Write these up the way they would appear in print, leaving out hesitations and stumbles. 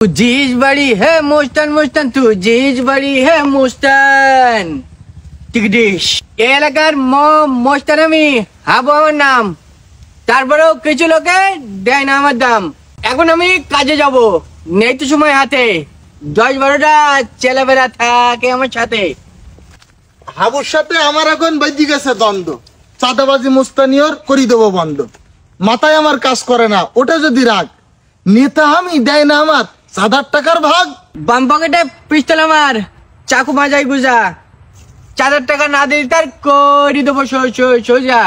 तुझीच बड़ी है मुस्तान मुस्तान तुझीच बड़ी है मुस्तान টিকডিশ এই এলাকার মোস্তান আমি হাবু আমার নাম তারপরেও কিছু লোকে দেয় না আমার দাম এখন আমি কাজে যাব নেই তো সময় হাতে 10-12টা ছেলেবেলা থাকে আমার সাথে হাবুর সাথে আমার এখন বেজে গেছে দ্বন্দ্ব চাঁদাবাজি মুস্তানিয়র করি দেবো বন্ধ মাথায় আমার কাজ করে না ওটা যদি রাগ নেতা আমি দেয় না আমার 7,000 টাকার ভাগ বাম পকেটে পিস্তল আমার চাকু মাজাই গুজা 4,000 টাকা না দিলে তার করি দেবো সোজা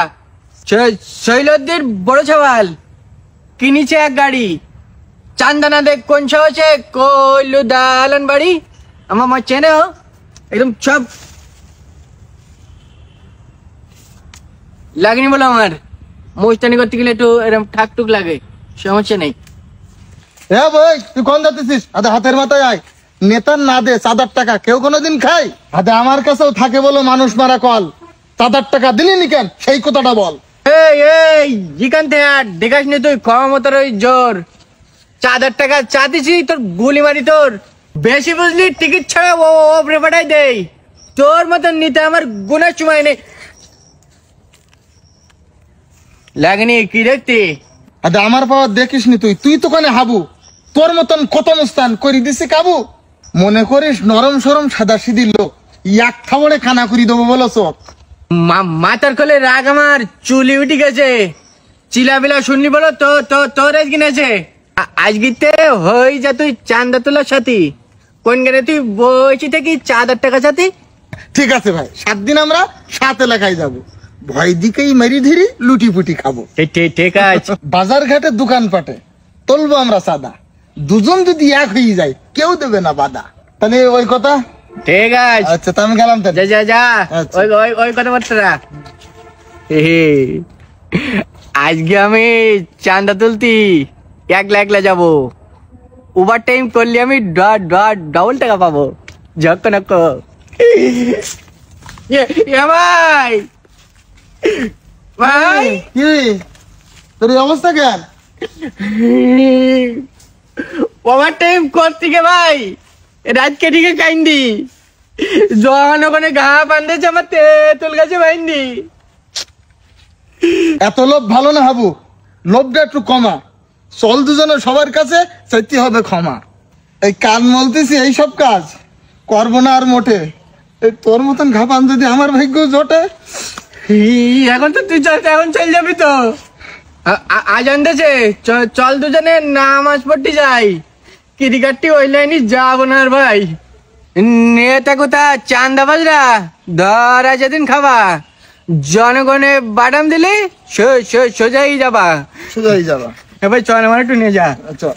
শৈলদ্দির বড় ছাওয়াল কিনেছে এক গাড়ি চান্দা না দেখ কোন সাহসে কইলু দালান বাড়ি আমার মা চেনে একদম সব লাগেনি বলো আমার মোস্তানি করতে গেলে একটু এরকম ঠাকটুক লাগে সমস্যা নেই হ্যাঁ ভাই তুই কোন যাচ্ছিস আদা হাতের মাথায় আয় নেতার না দে 7,000 টাকা কেউ কোনোদিন খায় আদা আমার কাছেও থাকে বলো মানুষ মারা কল 7,000 টাকা দিলি নি কেন সেই কথাটা বল এই জিকান থেকে আর দেখাস নি তুই ক্ষমতার ওই জোর 4,000 টাকা চা দিছি তোর গুলি মারি তোর বেশি বুঝলি টিকিট ছাড়া ওপরে পাঠাই দেই তোর মতন নিতে আমার গুনার সময় নেই লাগনি কি দেখতে আদা আমার পাওয়ার দেখিস নি তুই তো কানে হাবু তোর মতন কত মুস্তান করি দিছি কাবু মনে করিস নরম সরম সাদা সিধি লোক এক থাবড়ে খানা করি দেবো বলো চোখ মাথার কোলে রাগ আমার চুলি উঠে গেছে চিলাবিলা শুনলি বলো তোর আজ কিনেছে আজকে হই যা তুই চান্দা তোলার সাথী কোন গেলে তুই বইছি থেকে 4,000 টাকা সাথী ঠিক আছে ভাই 7 দিন আমরা 7 এলাকায় যাবো ভয় দিকেই মেরি ধীরি লুটি ফুটি খাবো ঠিক আছে বাজার ঘাটে দোকান পাটে তুলবো আমরা সাদা দুজন যদি এক হয়ে যায় কেউ দেবে না বাধা তাহলে ওই কথা ঠিক আছে আচ্ছা তা আমি গেলাম তাহলে যা ওই কথাবার্তা আজকে আমি চান্দা তুলতি একলা যাবো ওভার টাইম করলে আমি ডবল টাকা পাবো যখন ভাই ভাই কি তোর এই অবস্থা কেন ওভার টাইম করতে গে ভাই রাত কেটে কাইন্দি যখন ওখানে ঘা বান্ধেছে আমার তেঁতুল গাছে বাইন্দি এত লোভ ভালো না হাবু লোভটা একটু কমা চল দুজনে সবার কাছে চাইতে হবে ক্ষমা এই কান মলতেছি এই সব কাজ করবো না আর মোটে এই তোর মতন ঘাপান যদি আমার ভাগ্য জোটে এখন তো তুই এখন চল যাবি তো আজ আনতেছে চল দুজনে নামাজ পড়তে যাই ক্রিকেটটি ওই লাইনে যাবো না ভাই নেতা কোথা চান্দা বাজরা ধরা যেদিন খাবা জনগণে বাদাম দিলে সোজাই যাবা সোজাই যাবা এবার চল আমার একটু নিয়ে যা চল